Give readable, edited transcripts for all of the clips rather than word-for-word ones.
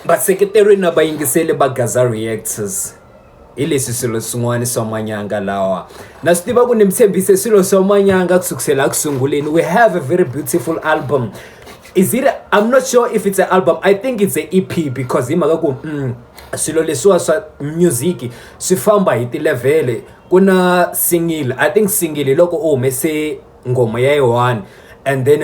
vaseketeri na vayingiseli va Gaza Reactors hi leswi swilo swin'wana swa manyanga lawa na swi tiva ku ni mi tshembise swilo swa manyanga kusukisela ku sunguleni. We have a very beautiful album. Is it I'm not sure if it's an album. I think it's an EP because hi mhaka ku swilo leswiwa swa music swi famba hi ti-level. Ku na single, I think single loko u humese ngoma ya yi-1 and then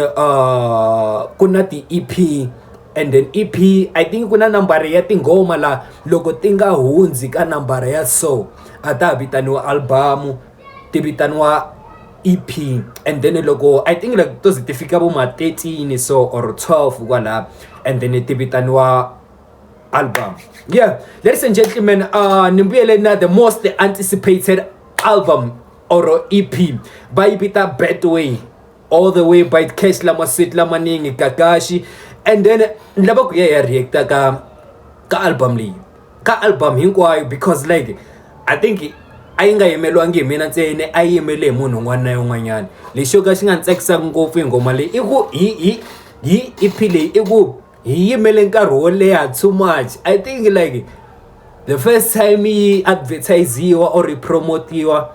ku na ti-EP and then EP I think ku na nambara ya tingoma la loko ti nga hundzi ka nambara ya so a ta vitaniwa albamu, ti vitaniwa EP. And then loko I think like to ti fika vo ma 13 so or 12 kwala and then ti vitaniwa album. Yeah, ladies and gentlemen, ni mbuyele na the most anticipated album or EP by Bita Betway all the way by Cash Lama Sweet Lamaningi Kakashi. And then lava ku ya reacta ka album leyi ka album hinkwayo because like I think a yi nga yimelwangi hi mina ntsena a yi yimele hi munhu un'wana na un'wanyana. Lexi ka xi nga tsakisa ngopfu hi ngoma leyi i ku hi EP leyi i ku hi yimele nkarhi wo leha too much. I think like the first time yi advertisiwa or promotiwa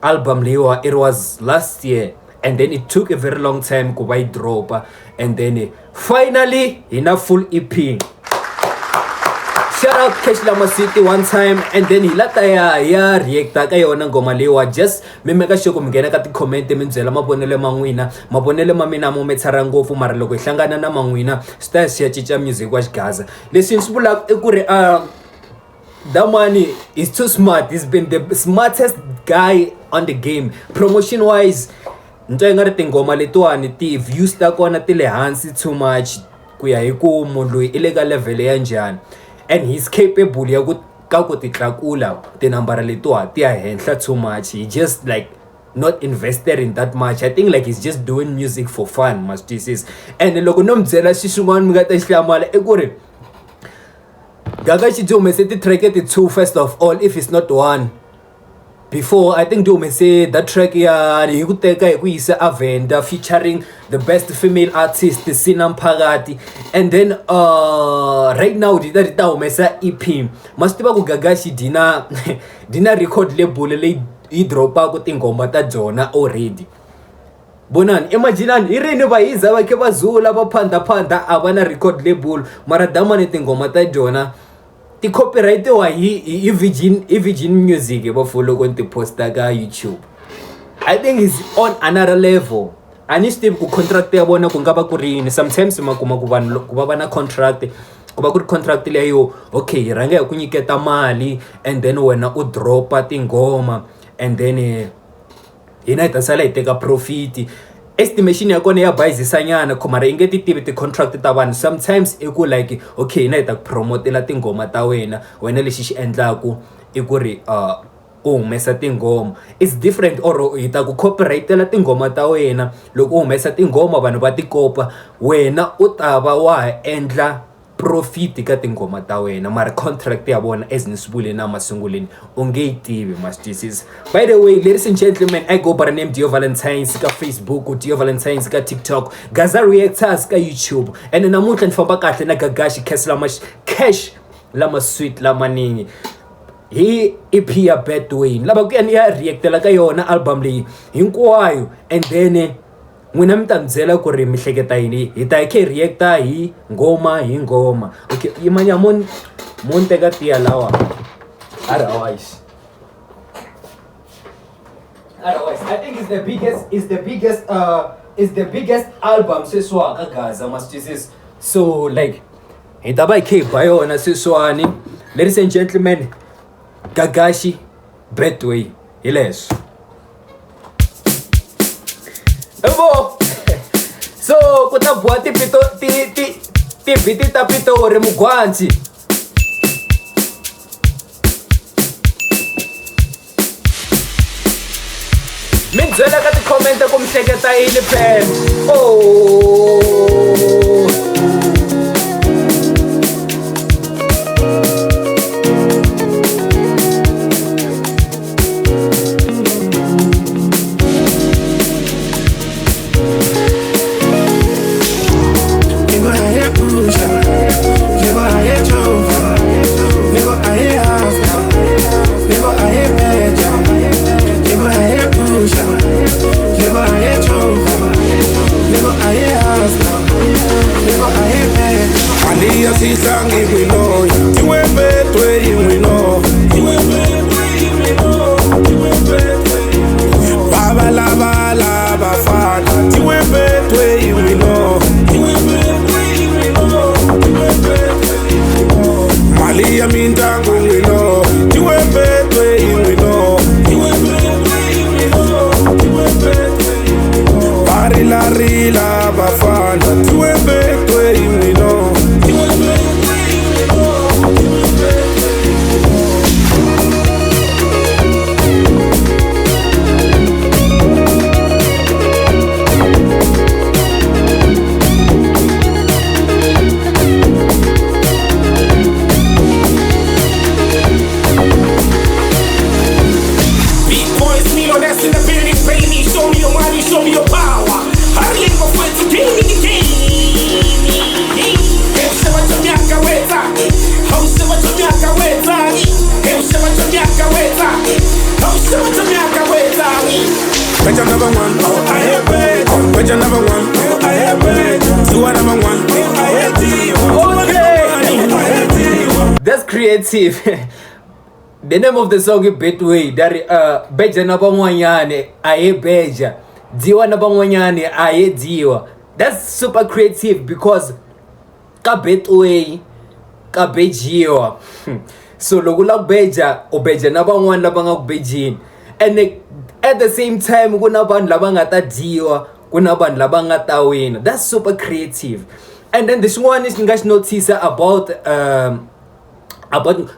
album leyiwa it was last year and then it took a very long time ku va yi dropa and then finally in a full EP. Shout out Cash Lama City one time and then hi lata ya reacta ka yona ngoma leyiwa. Just mi make sure ku mi nghena ka ti-comment mi byela mavonelo ma n'wina. Mavonelo ma mina mo metshara ngopfu mara loko hi hlangana na man'wina swi ta ya cinca music wa xigaza. Leswi ni swi vulaka i ku ri that money is too smart. He's been the smartest guy on the game. Promotion wise nto yi nga ri tingoma letiwani ti-views ta kona ti le hansi too much ku ya hi ku munhu loyi i le ka level ya njhani and he's capable ya ku ti tlakula tinambara letiwa ti ya henhla too much. He just like not invested in that much. I think like he's just doing music for fun must this. And loko no mi byela xin'wana mi nga ta xi hlamala i ku ri Gaga xi humese ti-track ti-2 first of all if it's not one. Before I think do say that track ya hi ku teka hi ku yisa Avenda featuring the best female artist Sina Mphakathi and then right now dita humesa EP. Must tiva ku Gaga xi dina record label leyi yi dropa ku tingoma ta Jona already. Bonani imagine irini va hiza va ke va zula va phanda a va na record label mara damani tingoma ta Jona ti copyright wa hi Virgin Music va follow kon ti posta ka YouTube. I think is on another level. Ani Steve ku contract ya vona ku nga va ku rini sometimes makuma ku vanhu ku va na contract ku va ku ri contract leyo okay hi ranga hi ku nyiketa mali and then wena u dropa tingoma and then hina hi ta sala hi teka profit. Estimation ya kona ya bayizisa nyana mara i nge ti tivi ti-contract ta vanhu. Sometimes i ku like okay hina hi ta promotela tingoma ta wena lexi xi endlaku i ku ri u humesa tingoma it's different or hi ta ku copyrightela tingoma ta wena. Loko u humesa tingoma vanhu va ti kopa wena u ta va wa ha endla profit ka tingoma ta wena mara contract ya vona as ni swi vule na masunguleni u nge yi tivi must this. By the way ladies and gentlemen, I go by the name Dio Valentines ka Facebook, Dio Valentines ka TikTok, Gaza Reactors ka YouTube and namuntlha ni famba kahle na Gagashi Cash Lama Sweet Lamaningi hi EP ya Betway. Lava ku ya ni ya reactela ka yona album leyi hinkwayo and then n'wina mi ta mi byela ku ri mi hleketa yini hi ta hi reacta hi ngoma. Okay yimanya mon teka tiya lawa otherwise I think it's the biggest album sweswa ka Gaza must this. So like hi ta ba hi ba yona sweswani. Ladies and gentlemen, Gagashi Betway hi leswo. Evo so ku ta buwa ti vhiti ta Pitori Mugwanzi. Mi byela ka ti-comment ku mi hleketa yini pen Llego a sihlangi wino iwe betwe wino baba la bafana iwe betwe wino mali ya mintango wino iwe betwe wino rila bafana iwe betwe wino Better number one, oh I have better. Better number one, oh I have better. You are number one, oh I have you. Okay, that's creative. The name of the song is Betway. That Beja Nabangwanyane, Aye Beja. Diwa Nabangwanyane, Aye Diwa. That's super creative because Ka Betway, Ka Bejiwa. So Logula Beja, or Beja Nabangwan Labanga Bejin. And at the same time, kunaban labangata diwa, kunaban labangata win. That's super creative. And then this one is guys notice about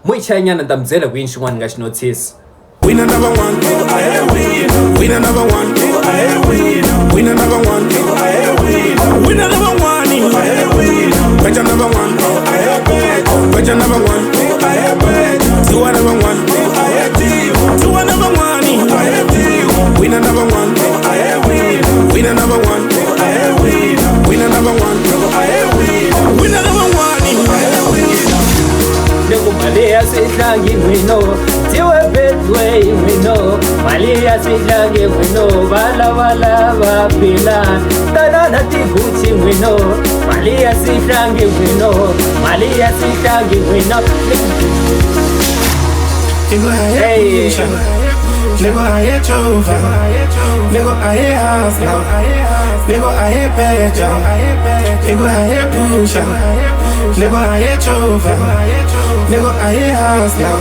Moichanya and Damzela win one guys notice. Winner number one, oh I win. Winner number one, oh I win. Winner number one, oh I win. Winner number one, oh I win. Better number one, oh I bet. Better number one, oh I bet. You are number one, oh I bet. You are number one, oh I bet. Winner number one, oh I win. Winner number one, oh I win. Winner number one, oh I win. Winner number one, oh I win. Malia sihlangi wino, tiwe betway wino. Malia sihlangi wino, bala bapila. Tanana tiguchi wino, Malia sihlangi wino, Malia sihlangi wino. Hey, nigga I chova, nigga I hustle, nigga I beja, nigga I pusha, nigga I chova, nigga I hustle,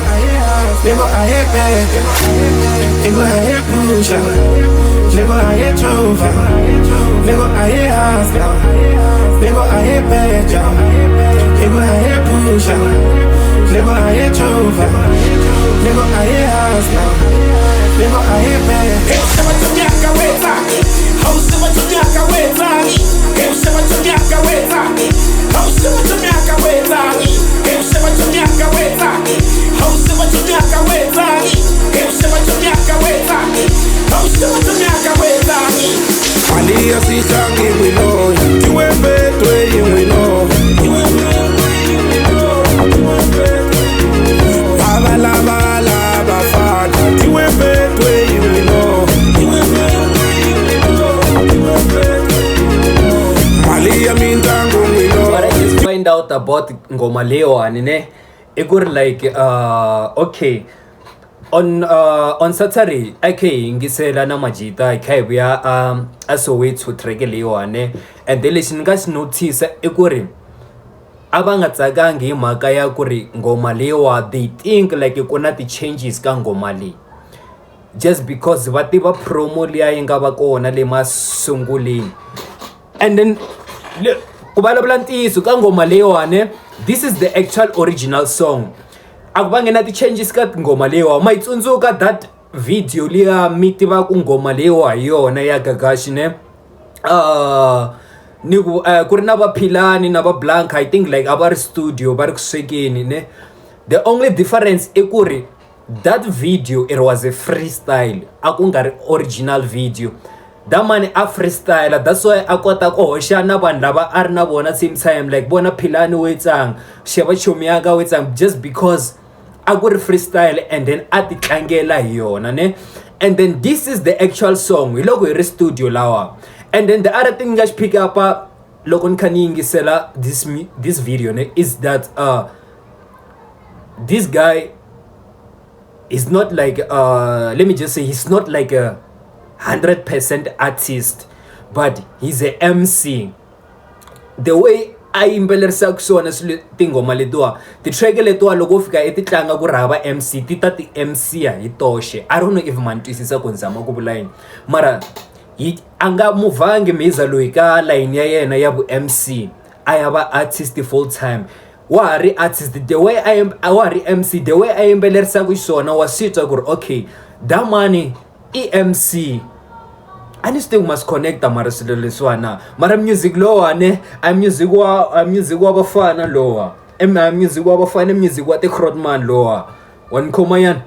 nigga I beja, nigga I pusha, nigga I chova, nigga I hustle, nigga I beja, nigga I pusha, nigga I chova, nigga I hustle. Nigga, I hate bad. Eu chama de minha cabeça. Eu chama de minha cabeça. Eu chama de minha cabeça. Eu chama de minha cabeça. Eu chama de minha cabeça. Eu chama de minha cabeça. Eu chama de minha cabeça. Eu chama de minha cabeça. Ali assim sangue we know. You are better, we know. You are better, we know. Bala fat. You are better. What I just find out about Ngoma Leo and like okay on Saturday okay ngisela na majita ikhaya Soweto track Leo and then listen guys notice ekuri abangatsakangi imhaka ya kuri Ngoma Leo they think like kuna ti changes ka Ngoma Leo just because vativa promo liya yi nga va kona le masunguleni and then kubalabula ntiyiso ka Ngoma Leyiwani this is the actual original song akubangena ti changes ka Ngoma Leyiwani ma itsundzuka that video liya mi tiva ku Ngoma Leyiwani yona ya Gagashi ne ni ku ri na va Philani na va Blanca I think like avari studio vari kuswekeni ne the only difference I ku ri that video it was a freestyle akungari original video that man a freestyle that's why akota ko hosha na vanhu lava a ri na vona same time like bona Philani wetsang sheba Chomiyaka wetsang just because a ku ri freestyle and then a ti tlangela hi yona ne and then this is the actual song hi loko hi ri studio lawa and then the other thing just pick up loko ni kha ni yingisela this video is that this guy is not like let me just say he's not like a 100% artist, but he's a MC. The way a yimbelerisa kuswona tingoma letiwa ti-track letiwa loko fika ti tlanga ku rhava MC ti ta ti MC hi toxe. I don't know if man twisisa ku nzama ku vula yini, mara a nga muvangi Miza loyi ka line ya yena ya vu MC a ya va artist full time. Wa ha ri artist the way wa ha ri MC the way a yimbelerisa xiswona wa sitwa ku ri okay that money MC. I need to must connect mara swilo leswana, mara music lowa ne a music wa bafana lowa music wa bafana music wa Grootman lowa wan khoma yan,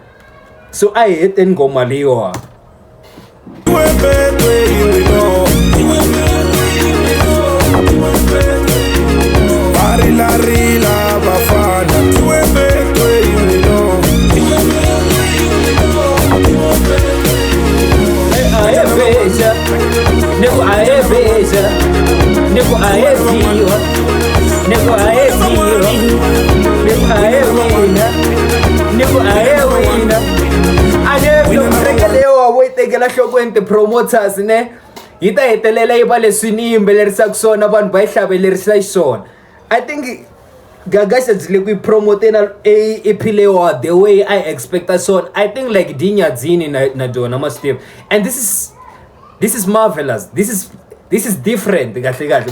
so I hate ngoma leyo. Rila bafana tekela nhlokweni ti-promoters ne yi ta hetelela yi va leswi ni yimbelerisaka swona vanhu va yi hlavelerisa xiswona. I think Gagasha zile ku promotena EP lewa the way I expected so. I think like Dinya Zini na Dona must have, and this is marvelous. This is different.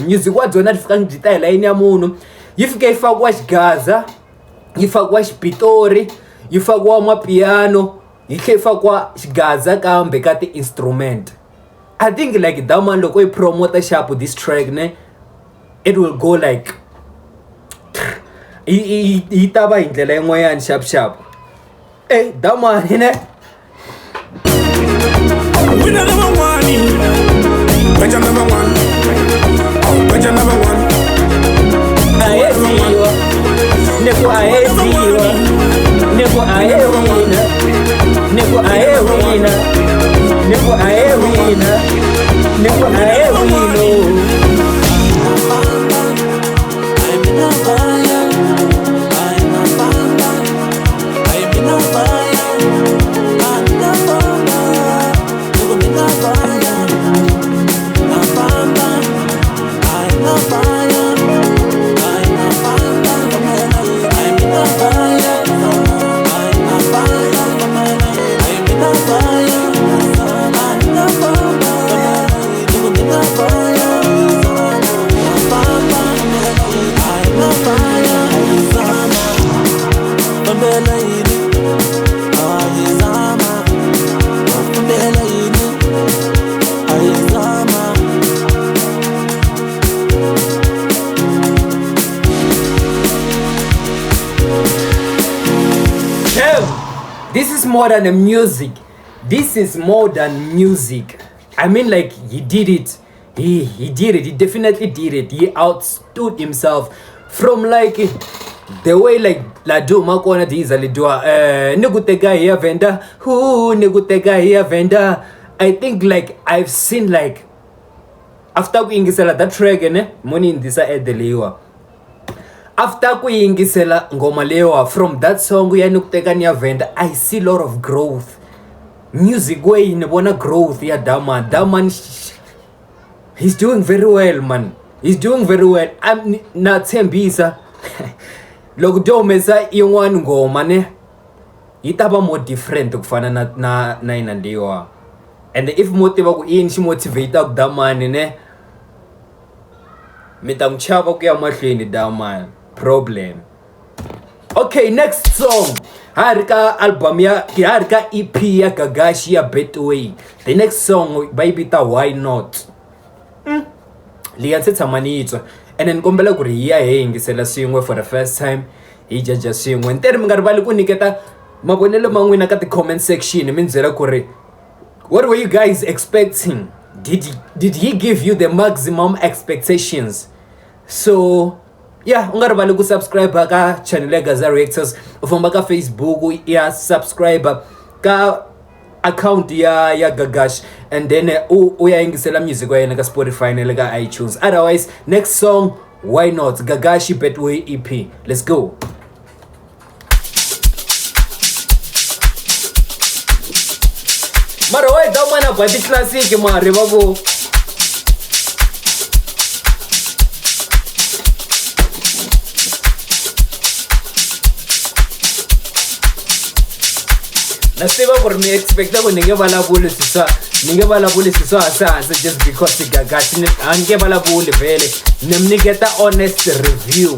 Music wa Dona fika ngita line ya munhu yifika ifakwa xigaza yifakwa xipitori yifakwa mapiano yifakwa xigaza kambe ka ti instrument. I think like that man loko I promote sharp this track ne it will go like yi ta va hi ndlela yin'wanyana sharp that man ne winner number one, better number one, better number one. Neko this is more than a music. This is more than music. I mean, like, he did it. He did it. He definitely did it. He outstood himself from like the way like la do makona diza le do negutega here vendor who negutega here vendor. I think like I've seen like after we ingisela that track ne money in this edeliwa. After ku yingisela ngoma lewa from that song ya nukuteka ni ya vendor, I see a lot of growth. Music way ni bona growth ya Daman he's doing very well, man. He's doing very well. I'm not Tembisa. Loko domesa yin'wana ngoma ne yitaba more different kufana na inandiwa. And if motiva ku in motivate ku Daman ne mitamchava ku ya mahlweni Daman problem. Okay, next song. Harika album ya harika EP ya Gagashi ya Betway. The next song bayibita Why Not. Liyanse tsamanitswa. And then kombela ku ri hiya yingisela swin'we for the first time. Hi jaja swin'we. Nteri mi nga rivali ku niketa mavonelo man'wina ka the comment section mi ndzela ku ri what were you guys expecting? Did he give you the maximum expectations? So yeah, unga rivali ku subscribe ka channel ya Gaza Reactors. Ufamba ka Facebook ya subscribe ka account ya Gagash, and then uyayingisela music wa yena ka Spotify na le ka iTunes. Otherwise, next song, why not Gagashi Betway EP. Let's go. Mara why da mana ba di classic mare babo. Nasiba por me expecta ko ninge bala bule siswa asa just because Gagashi ange bala bule vele nemniketa honest review.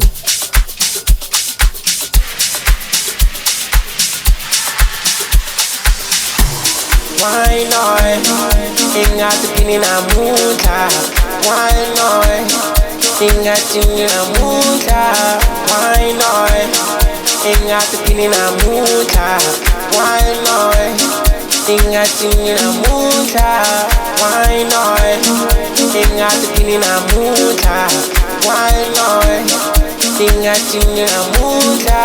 Why not? Ingatin na muta. Why not? Ingatin na muta. Why not? Ingatin na muta. Why not? Ingatin na muta. Why not? Ingatin na muta. Why not? Ingatin na muta.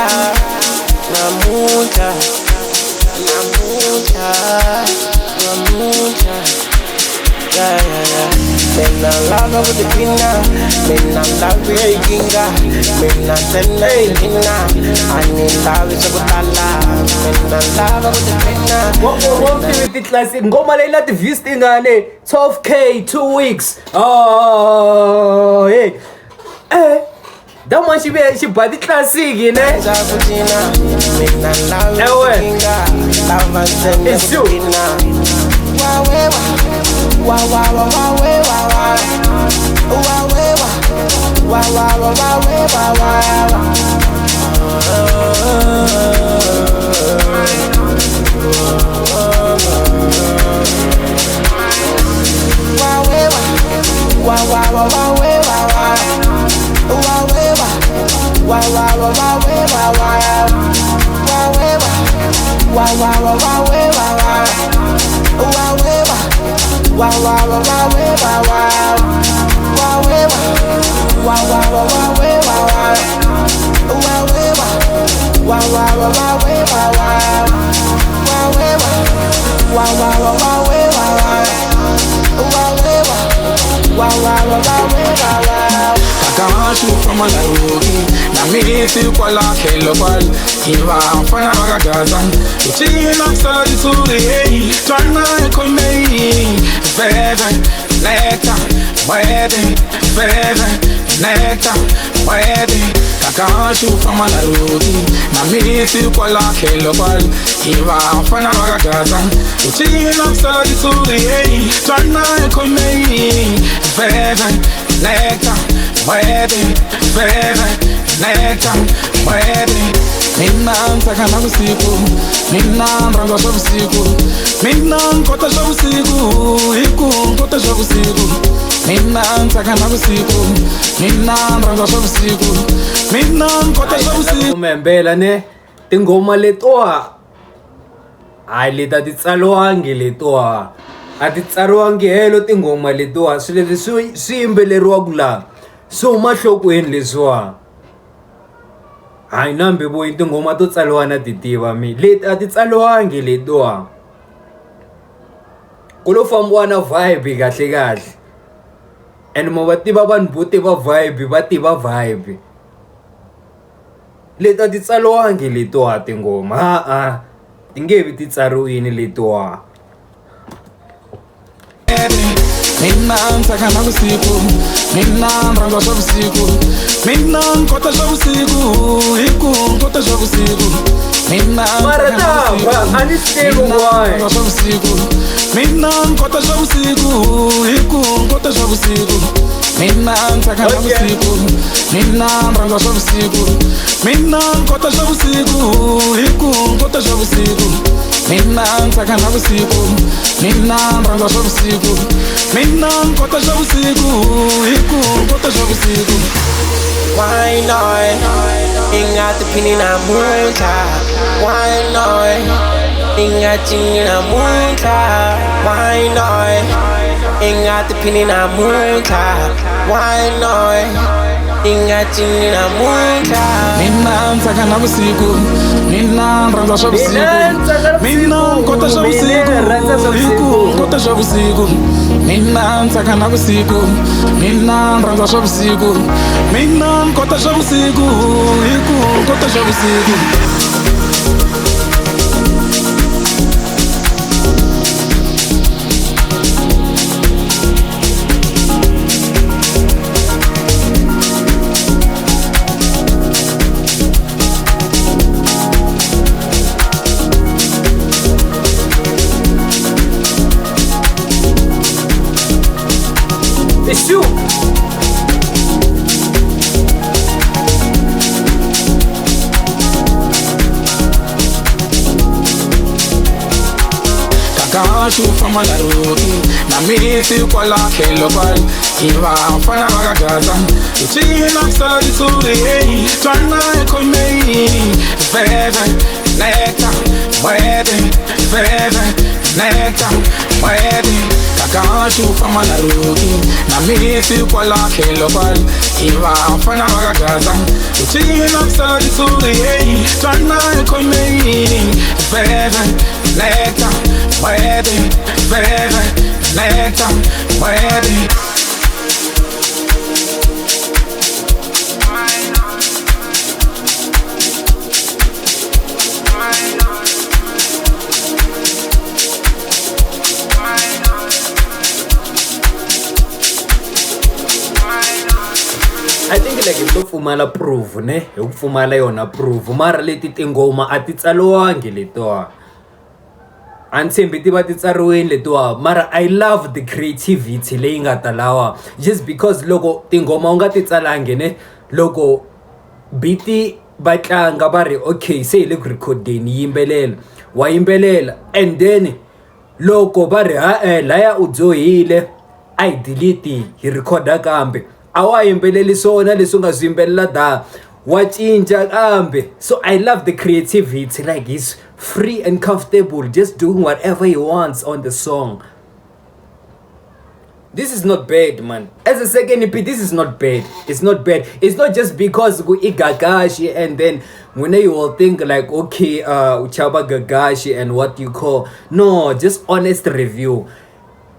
Namuta. Yeah. Men I love with the pinna, men I love with the ginga, men I send me pinna, I need love with the bala, men I love with the pinna. What with the classic? Ngoma lela the views tingane 12K 2 weeks. Oh, hey. That one she body classic, you know. It's you. From a looking, now me feel quite like a local. If I'm fine, I got done. It's in a study to the A. Turn my comedy. Feather, nectar, wedding. Feather, nectar, wedding. I can't shoot from a looking. Now me feel quite like a local. If I'm fine, I got done. It's in a study to the A. Turn my comedy. Feather, nectar. Wedding, baby, nectar, wedding. Minna taka na usiku, minna rango sha usiku, minna nkota sha usiku, iku nkota sha usiku. Minna taka na usiku, minna rango sha usiku, minna nkota sha usiku. Umembela ne tingoma letoa. Ai leta titsaliwangi letoa. A titsariwangi helo tingoma letoa. Swile swi yimbeleriwa kula. So mahlokweni leswa hayi nambe boyi tingoma to tsaliwa na titiva mi leti a ti tsaliwangi letiwa ku lo fambiwa na vibe kahle and mo va tiva vanhu vo tiva vibe leti a ti tsaliwangi letiwa tingoma ti nge vi ti tsariwini letiwa. Minna taka na usiku, minna rango sha usiku, minna nkota sha usiku, iku nkota sha usiku. Minna Mara ta ani stable boy. Minna nkota sha usiku, iku nkota sha usiku. Minna taka na usiku, minna rango sha usiku, minna nkota sha usiku, iku nkota sha usiku. Minna taka na usiku, minna rango sha usiku, minna nkota sha usiku, iku nkota sha usiku. Why not? Ingat pini na muta. Why not? Ingat chini na muta. Why not? Ingat pini na muta. Why not? ingathi nginamundla mina ntsaka navusiku mina rhandza swa vusiku mina nkota swa vusiku nkota swa vusiku mina ntsaka navusiku mina rhandza swa vusiku mina nkota swa vusiku nkota swa vusiku. It's you. Kakashu fama na roki na miti kwa la kelo pali kiva fana bagagaza ichina sala disuri twana ekomei veve neta muede veve neta muede. Kakashu fama na roki na miti kwa la kelo pali kiva fana bagagaza ichina sala disuri twana ekomei veve neta muede veve neta muede. I think like hito pfumala proof ne hi ku pfumala yona proof mara leti tingoma a ti tsaliwangi letiwa a ni tshembi ti va ti tsariwini letiwa mara I love the creativity leyi nga ta lawa just because loko tingoma u nga ti tsalangi ne loko biti va tlanga va ri okay se hi le ku recordeni yimbelela wa yimbelela and then loko va ri laya u dzohile a hi delete hi recorda kambe a wa yimbeleli swona leswi u nga swi yimbelela da wa cinca kambe. So I love the creativity, like he's free and comfortable just doing whatever he wants on the song. This is not bad, man. As a second EP, this is not bad. It's not bad. It's not just because we Gagashi and then when you will think like, okay, Uchaba Gagashi and what you call. No, just honest review.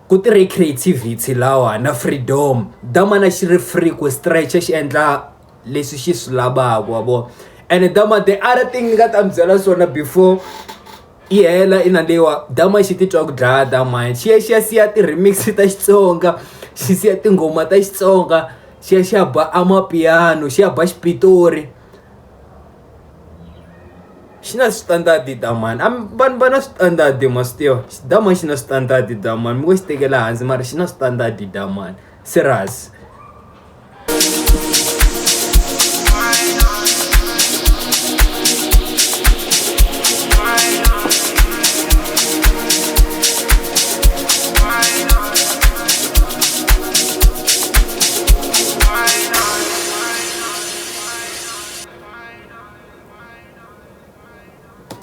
Kutire creativity lawa na freedom. Dama na xi ri free ku stretch xi endla leswi xi swi lavaka wabo. And dama the other thing nga ta byela swona before i hela ina lewa dama xi titwa ku dlaya dama xi siya ti remix ta Xitsonga xi siya tingoma ta Xitsonga xi ya ba amapiano xi ya ba xipitori xi na standard dama vanhu va na standard mastio dama xi na standard dama mi ngo xi tekela hansi mara xi na standard dama serious.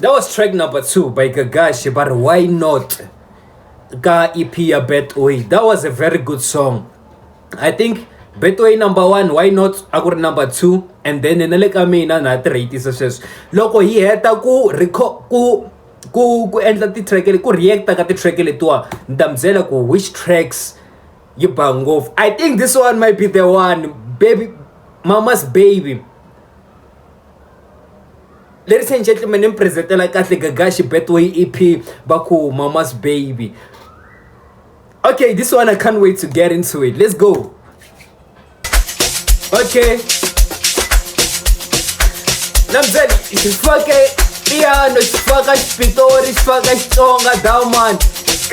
That was track number 2 by Gagashi, but why not? Ka EP ya Betway. That was a very good song. I think Betway number 1, why not? Agur number 2, and then nele ka mina na rate sweswo. Loko hi heta ku record ku endla ti track ku react ka ti track letiwa ndamzela ku which tracks you bang off. I think this one might be the one, baby, Mama's Baby. Ladies and gentlemen, I'm presenting like Gagashi Betway EP Baku Mama's Baby. Okay, this one I can't wait to get into it. Let's go. Okay. Namzeli, sifake piano, sifaka spitori, sifaka Xitsonga, down man.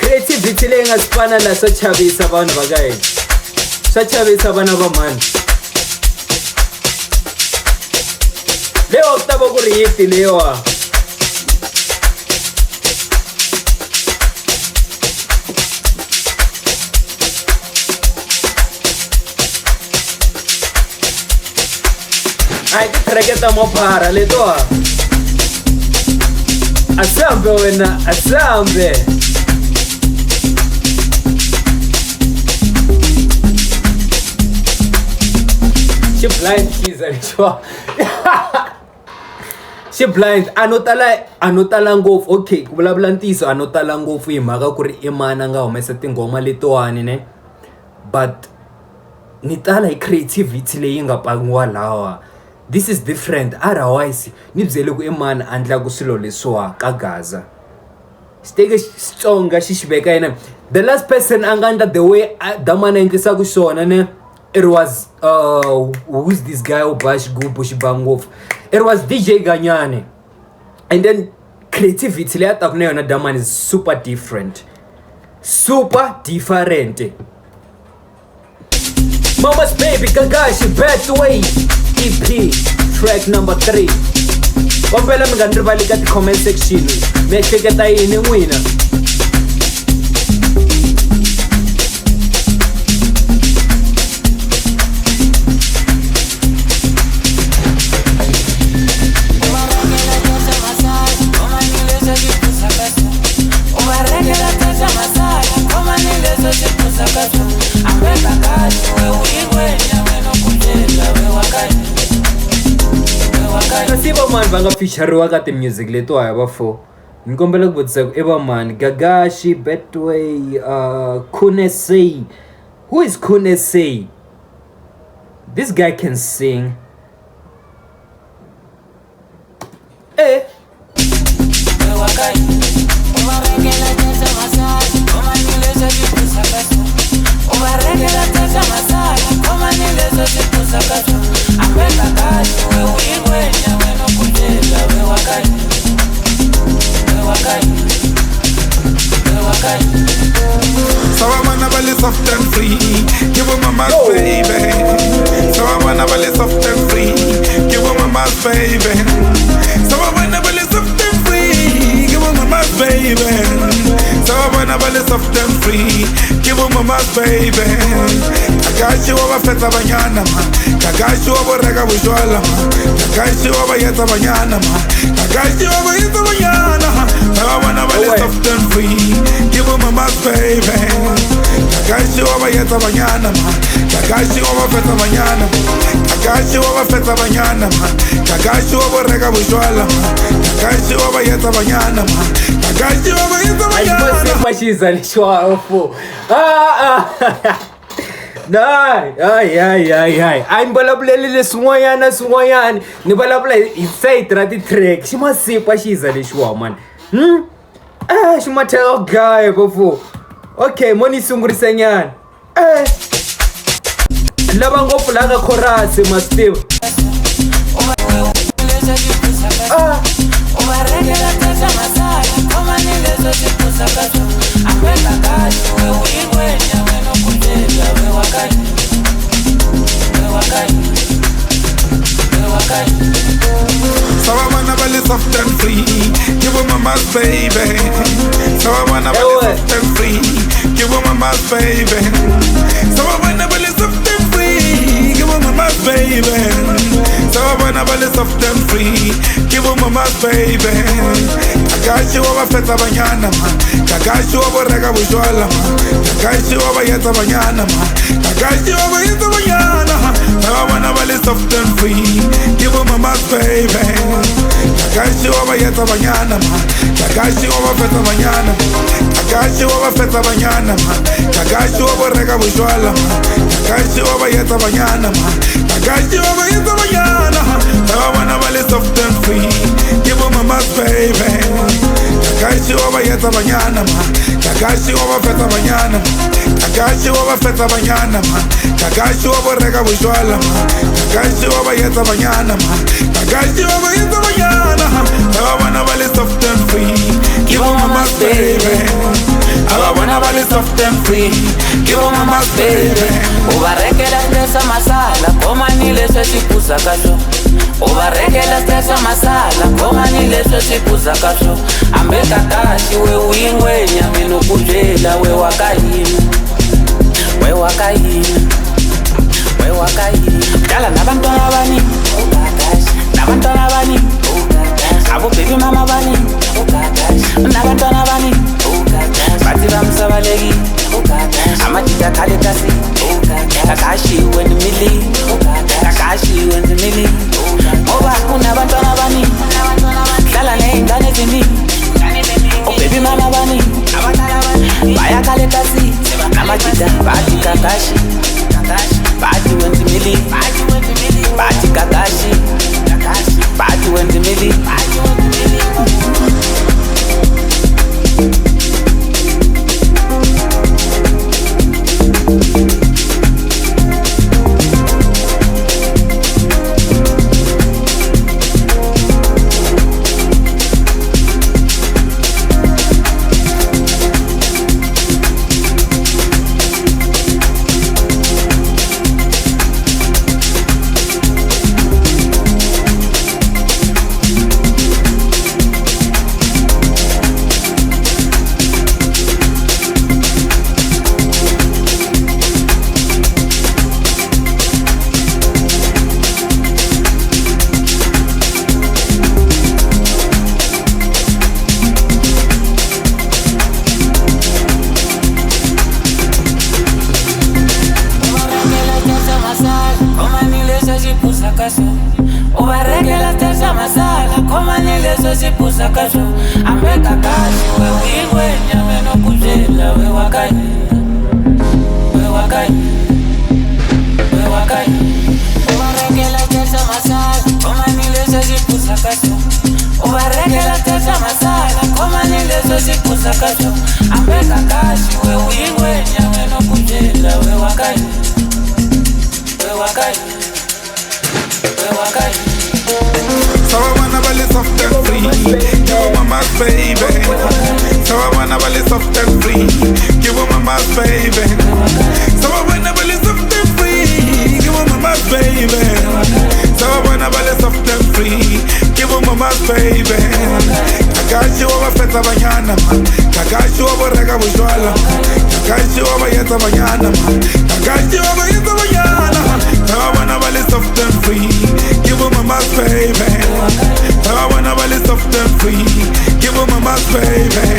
Creativity leyi nga sipana la swa chavisa vanhu va ka hina. Swa chavisa vana va mani. Leo tava ku ri hiti lewa. Ai ti treketa mophara letoa. Asambe wena, asambe. She blind, she's sure. She blind. Anotala ngopfu. Okay, ku vulavula ntiyiso anotala ngopfu hi mhaka ku ri i mana nga humesa tinghoma letiwani ne. But ni tala hi creativity leyi nga pangiwa lawa. This is different. Otherwise, ni byele ku i mani andla ku swilo leswiwa ka Gaza. Steke Xitsonga xi xiveka yena. The last person anganda the way damana endlisa ku swona ne. It was who's this guy Obash Gubush Bangov. It was DJ Ganyane. And then creativity le atak na yona daman is super different. Super different. Mama's Baby Kagashi Best Way EP track number 3. Kombela mi nga ni rivali ka comment section. Mi ehleketa yini n'wina? Nasiba man vanga featureiwa ka ti-music letiwa hi va4. Ni kombela ku vutisa ku i va mani? Gagashi, Betway, Kunesei. Who is Kunesei? This guy can sing. Eh? So I wanna belly soft and free, give him a mass baby. So I wanna belly soft and free, give him a mass baby. So I wanna belly soft and free, give him a mass baby. So I wanna belly soft and free, give him a mass baby. Kakashi wa feta banyana ma, kakashi wa rega bushwala ma, kakashi wa yeta banyana ma, kakashi wa yeta banyana. So I wanna belly soft and free, give him a mass baby. Kakashi wa yeta banyana ma, kakashi wa feta banyana ma, kakashi wa feta banyana ma, kakashi wa rega bushwala ma, kakashi wa yeta banyana ma, kakashi wa yeta banyana. Mashizalishwa fo. Ay. I'm balabulele swin'wanyana. Ni balabula hi side ra ti-track. Xi masipa xizalishwa man. Xi mathela guy bafo. Okay, moni sungurisa nyana. Lava ngopfu la ka chorus Mastive. So I wanna belly soft and free, give him a mass baby. So I wanna belly soft and free, give him a mass baby. So I wanna belly soft and free, give him a mass baby. So I wanna belly soft and free, give him a mass baby. Kakashi wa feta banyana ma, kakashi wa rega bushwala ma, kakashi wa yeta banyana ma, kakashi wa yeta banyana. So I wanna belly soft and free, give him a mass baby. Kakashi wa yeta banyana ma, kakashi wa feta banyana ma, kakashi wa feta banyana ma, kakashi wa rega bushwala ma, kakashi wa yeta banyana ma, kakashi wa yeta banyana. So I wanna belly soft and free, give him a mass baby. Kakashi wa yeta banyana ma, kakashi wa feta banyana ma, kakashi wa feta banyana ma, kakashi wa rega bushwala ma, kakashi wa yeta banyana ma, kakashi wa yeta banyana. So I wanna belly soft and free, give him a mass baby. I wanna belly soft and free, give him a mass baby. Uvarekela stressa masala, koma ni leswi swi pusaka swo. Uvarekela stressa masala, koma ni leswi swi pusaka swo. Ambe Kakashi we uyingwenya, mina ukubyela we wakahina. We wakahina, we wakahina. Dala nabantwana bani, nabantwana bani, abo baby mama bani, nabantwana bani, bathi bamsabaleki, amajita khale kasi, Kakashi when mili, Kakashi leswo siphuza ka swo ambeka kahle we uyingwenya wena okuzela we wakayina we wakayina ubarekela tesa masala komani leswo siphuza ka swo ubarekela tesa masala komani leswo siphuza ka swo ambeka kahle we uyingwenya wena okuzela we wakayina So I wanna balance soft and free. Give her mama's baby. So I wanna balance soft and free. Give her mama's baby. So I wanna balance soft and free. Give her mama's baby. So I wanna balance soft and free. Give her mama's baby. Kakashi wa feta banyana man. Kakashi wa rega bujwala. Kakashi wa yeta banyana man. Kakashi wa yeta banyana. So I wanna balance soft and free. Give her mama's baby. So I wanna balance soft and free. Give her mama's baby.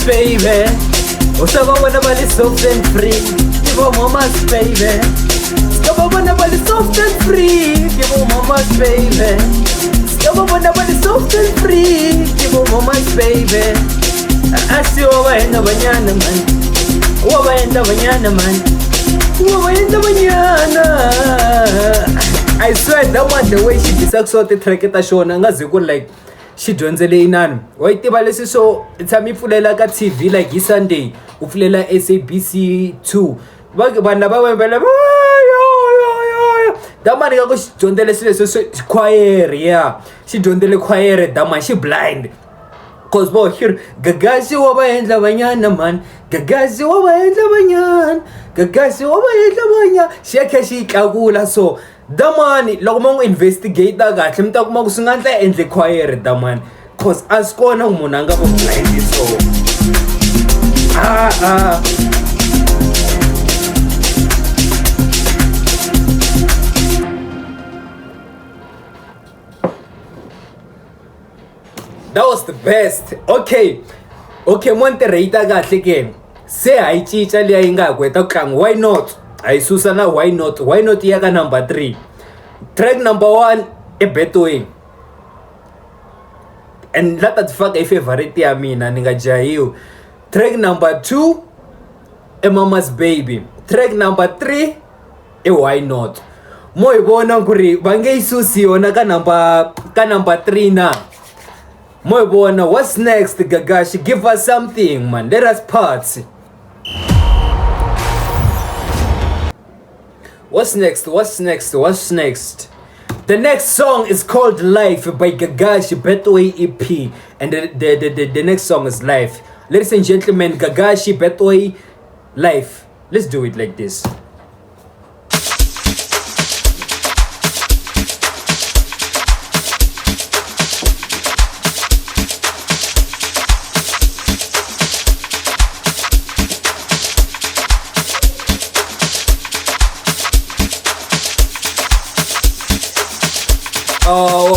Baby, usaba wanna bali soft and free. Give her mama's baby. Usaba wanna bali soft and free. Give her mama's baby. Usaba wanna bali soft and free. Give her mama's baby. Asi waenda banyana man. Waenda banyana man. Waenda banyana. I swear that one the way she disaksote track eta shona ngazi ku like xi dyondzele inani wa yi tiva leswi swo tshami pfulela ka TV like hi Sunday u pfulela SABC 2 vanhu lava wembela damani ka ku xi dyondzele swilo leswi choir ya xi dyondzele choir damani xi blind cause bo here gagazi wa va endla banyana man gagazi wa va endla banyana gagazi wa va endla banyana xi kha xi tlakula so damani loko ma n'wi investigate kahle mi ta kuma ku swi nga ndla endle choir damani cause a swi kona ku munhu a nga vo blind so that was the best. Okay montereyita kahle ke se hayi cinca leyi yi nga ha kweta ku tlanga why not I Susana, why not yaka number 3 track number 1 e Betway and lata tifaka i favorite ya mina ni nga jahiwi track number 2 e Mama's Baby track number 3 e Why Not mo hi vona ku ri va nge isusi yona ka number 3 na mo hi vona what's next Gagashi give us something man let us party. What's next? The next song is called Life by Gagashi Betway EP and the next song is Life. Ladies and gentlemen, Gagashi Betway Life. Let's do it like this.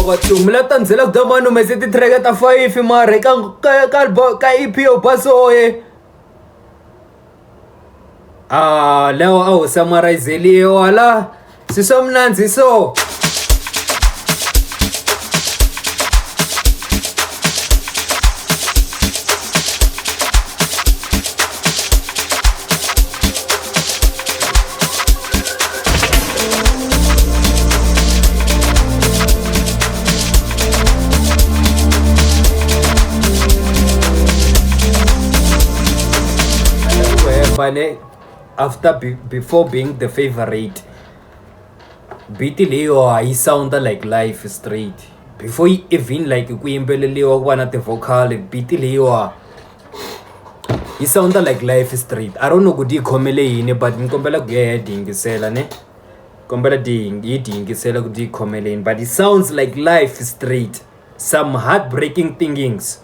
Batho mlata ndzela ku dama no mese ti track ta 5 mare ka EP yo baso leo au summarize leo wala sisomnanzi so before being the favorite beat leyo I sound like Life straight before even like ku yimbeleliwa ku va na ti vocal beat leyo It sounds like Life is Street. I don't know good ikhomele yini but ngikombela kuyayidingisela ne. Kombela idingisela good ikhomele yini but it sounds like Life is Street. Some heartbreaking thingings.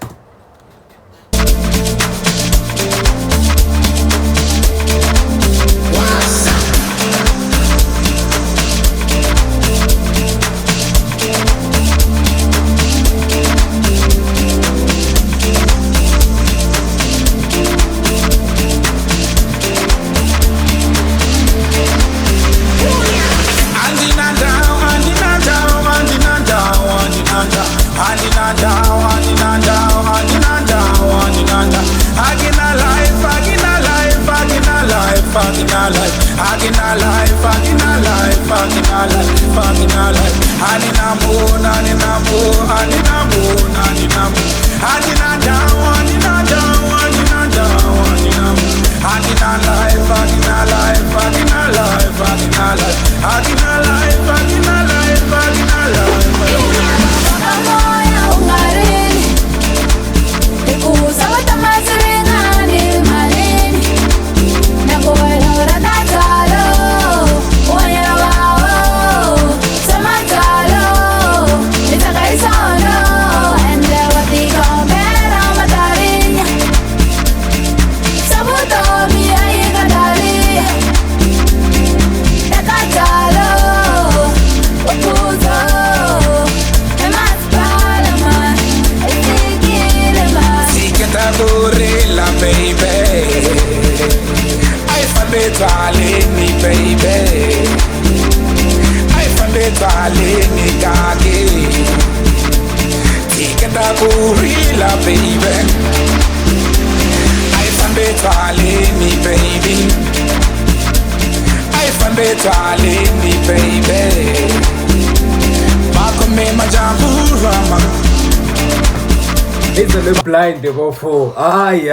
It's a little blind for ay.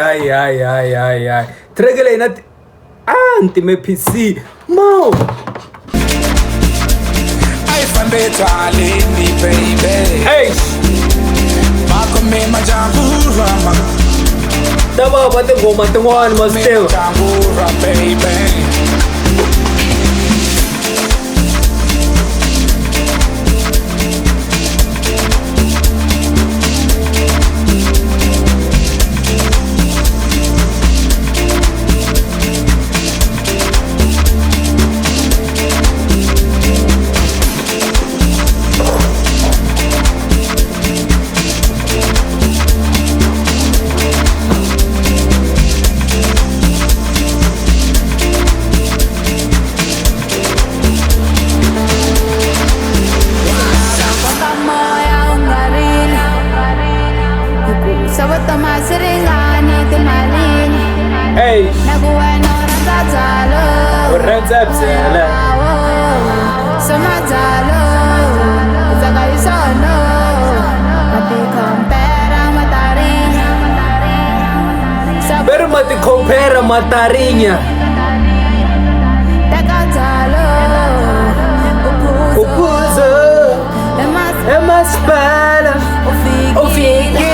Tregele not me PC mo. I found it all in me, baby. Hey, Marco me my jambura, tama ba te goma te one must still. jambura, baby. Hey, Renza Psela. Pero mati compara Matarinya. Upuzo, emas para, ofike.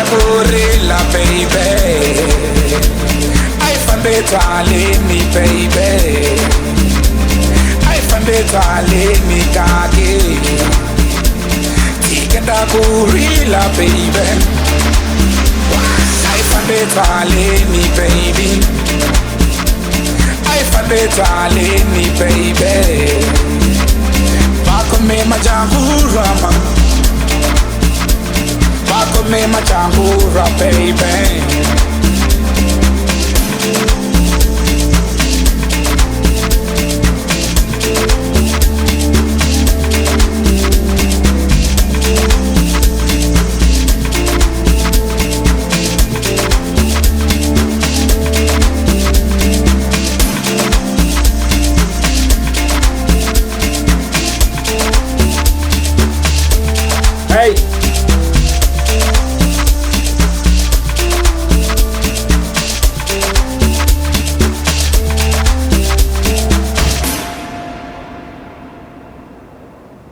Gorilla, baby. I found it all in me, baby. I found it all in me, cocky. Take that gorilla, baby. I found it all in me, baby. I found it all in me, baby. Back on me, my jambura, me my jambura, baby.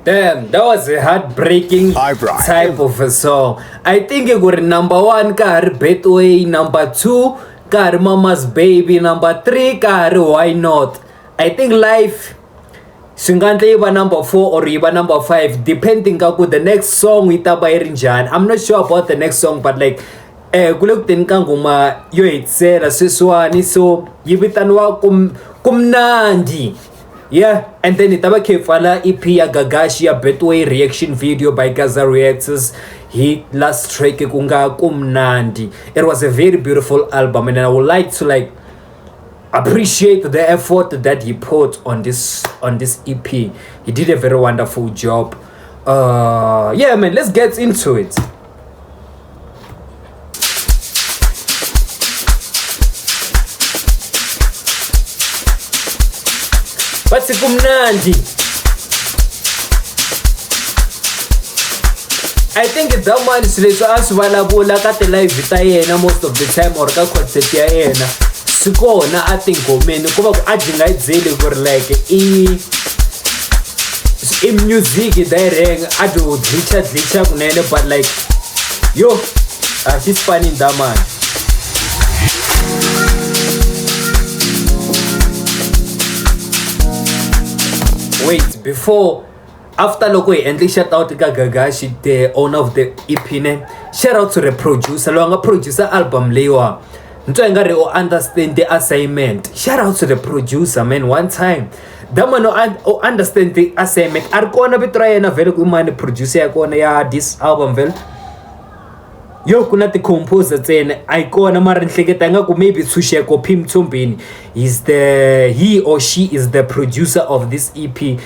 Damn, that was a heartbreaking type of a song. I think it got number 1 ka hari Betway, number 2 ka hari Mama's Baby, number 3 ka hari Why Not. I think life singantla iba number 4 or iba number 5 depending ka ku the next song itaba irinjani. I'm not sure about the next song, but like kule kuteni ka ngoma yo hitsela sweswani, so yivitanwa kumnandi. Yeah, and then itaba kefala EP ya Gagashi ya Betway reaction video by Gaza Reacts. He last track kunga kumnandi. It was a very beautiful album, and I would like to like appreciate the effort that he put on this EP. He did a very wonderful job. Yeah, man, let's get into it. What's it kumnandi? I think that man is leswo asivalabula ka ti live ta yena most of the time or ka concert ya yena. Sikona a tingomeni kuva ku a dinga idzeli ku ri like i music direct a do glitcha kunene, but like yo she's funny in that man. Wait, after loko hi endli shout out ka Gagashi, the owner of the EP ne, shout out to the producer lo nga producer album leyiwa. Ntwa nga re o understand the assignment. Shout out to the producer, man, one time. That man o understand the assignment. Ari kona vito ra yena vele ku mani producer ya kona ya this album vele. Yo kuna ti composer tsena ai kona, mara nhleketa nga ku maybe Tsusheko P Mthombeni he or she is the producer of this EP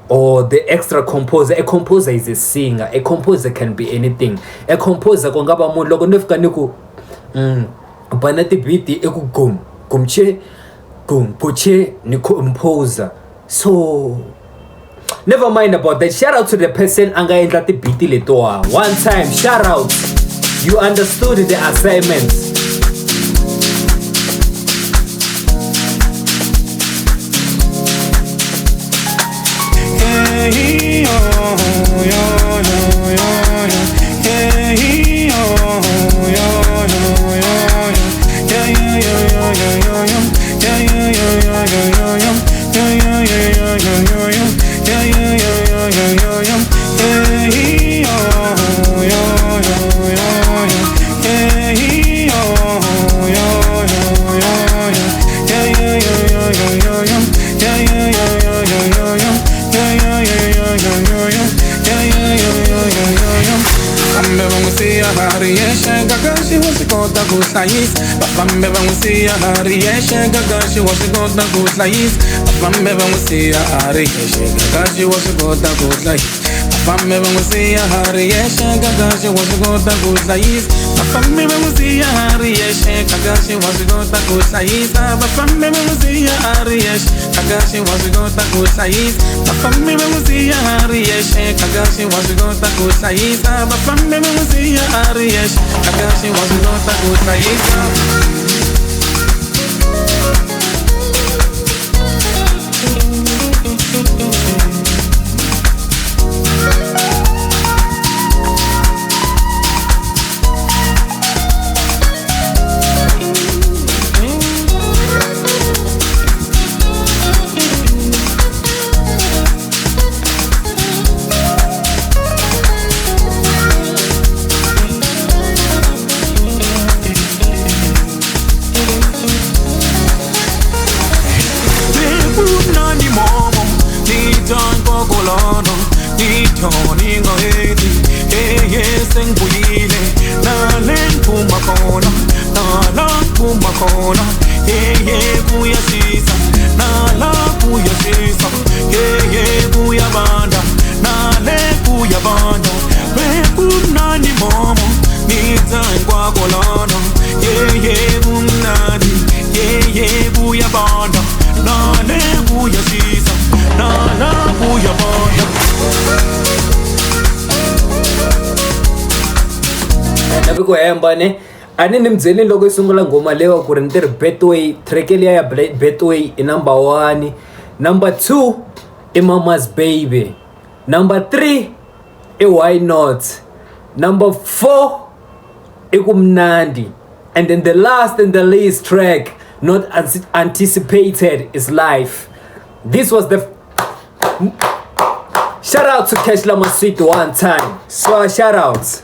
or the extra composer. A composer is a singer. A composer can be anything. A composer ko ngaba munhu loko ni fika ni ku bana ti beat eku gumche puche ni composer. So never mind about that. Shout out to the person anga endla ti beat letoa. One time shout out. You understood the assignments. Bafambe bangusiya Hariyeshe Gagashi washigota kutlais. Bafambe bangusiya Hariyeshe Gagashi washigota kutlais. Bafambe bangusiya Hariyeshe Gagashi washigota kutlais. Bafambe bangusiya Hariyeshe Gagashi washigota kutlais. Bafambe bangusiya Hariyeshe Gagashi washigota kutlais. Bafambe bangusiya Hariyeshe Gagashi washigota kutlais. Bafambe bangusiya Hariyeshe Gagashi washigota kutlais. Ku hemba ne ani ni mbyeli loko i sungula ngoma lewa ku ri ni tirhi Betway, track liya ya Betway i number 1, number 2 i Mama's Baby, Number 3 Why Not. Number 4 Kumnandi. And then the last and the least track, not anticipated, is Life. This was the shout out to Cash Lama Sweet one time. So shout outs.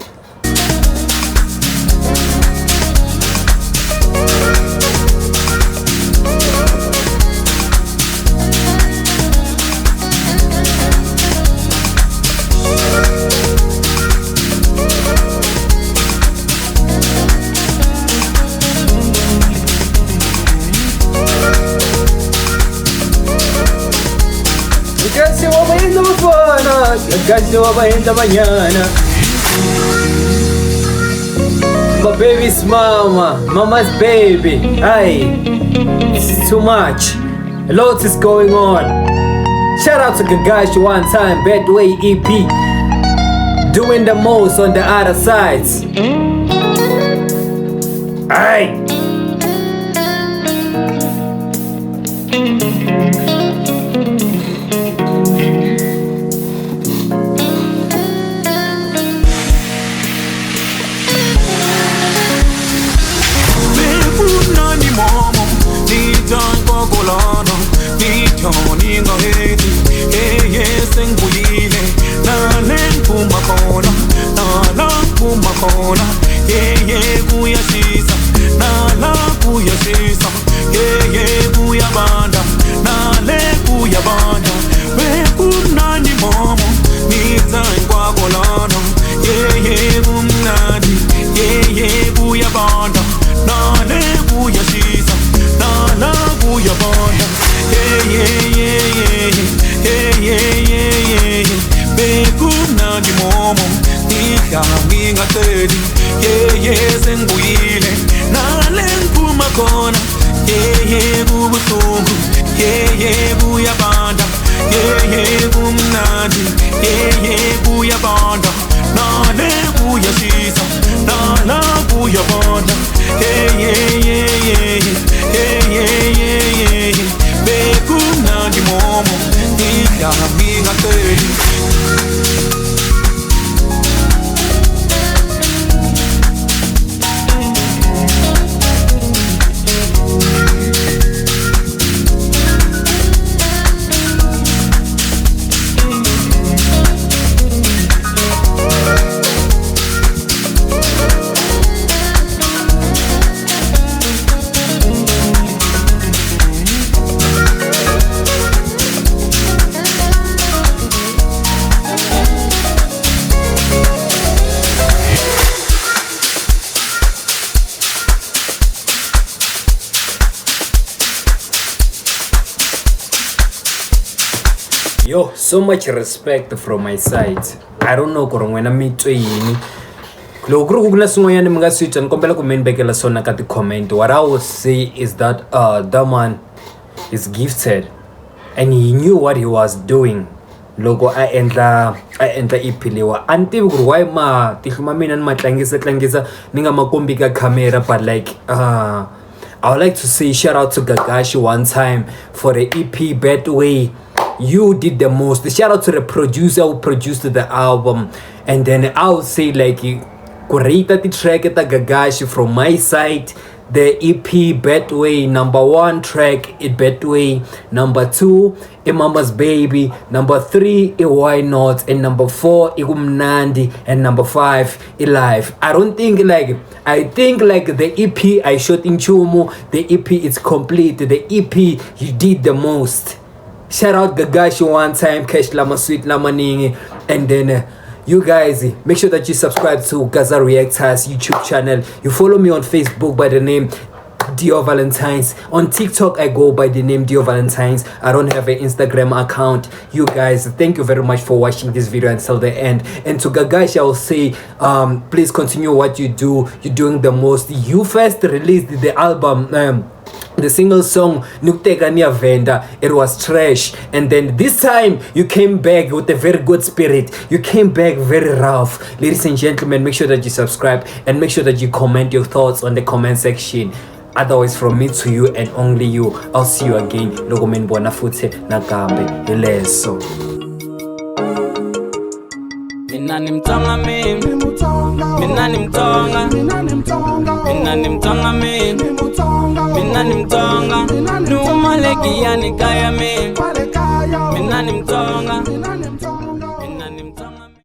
My baby's mama's baby. Aye, it's too much. A lot is going on. Shout out to Gagashi one time, Bedway EP. Doing the most on the other sides. Aye. Yo, so much respect from my side. I don't know kuri n'wina mi twe yini. Loko kuri ku na swin'wanyana mi nga swi twa ni kombela ku mi ni vekela swona ka ti-comment. What I would say is that that man is gifted and he knew what he was doing. Loko a endla EP lewa a ni tivi ku ri why tihlo ma mina ni ma tlangisa ni nga ma kombi ka camera, but like I would like to say shout out to Gagashi one time for the EP Bedway. You did the most. Shout out to the producer who produced the album. And then I would say like great the track at the Gagashi from my side. The EP Bedway, number 1 track it Bedway, number 2 Mama's Baby, number 3 Why Not, and number 4 Kumnandi, and number 5 Life. I think like the EP I shot in Chumu, the EP is complete. The EP you did the most. Shout out Gagashi one time, Cash Lama Sweet Lamaningi, and then you guys make sure that you subscribe to Gaza Reactors YouTube channel. You follow me on Facebook by the name Dio Valentines. On TikTok I go by the name Dio Valentines. I don't have an Instagram account. You guys, thank you very much for watching this video until the end. And to Gagashi I will say please continue what you do. You're doing the most. You first released the album the single song Nuktegania Venda, it was trash, and then this time you came back with a very good spirit. You came back very rough. Ladies and gentlemen, make sure that you subscribe and make sure that you comment your thoughts on the comment section. Otherwise, from me to you and only you, I'll see you again. Logo men bona futhi nakambe ileso. Mina ni mtonga mimi, mina ni mtonga, mina ni mtonga mimi, mina ni mtonga, numa leki yani kaya mimi, mina ni mtonga.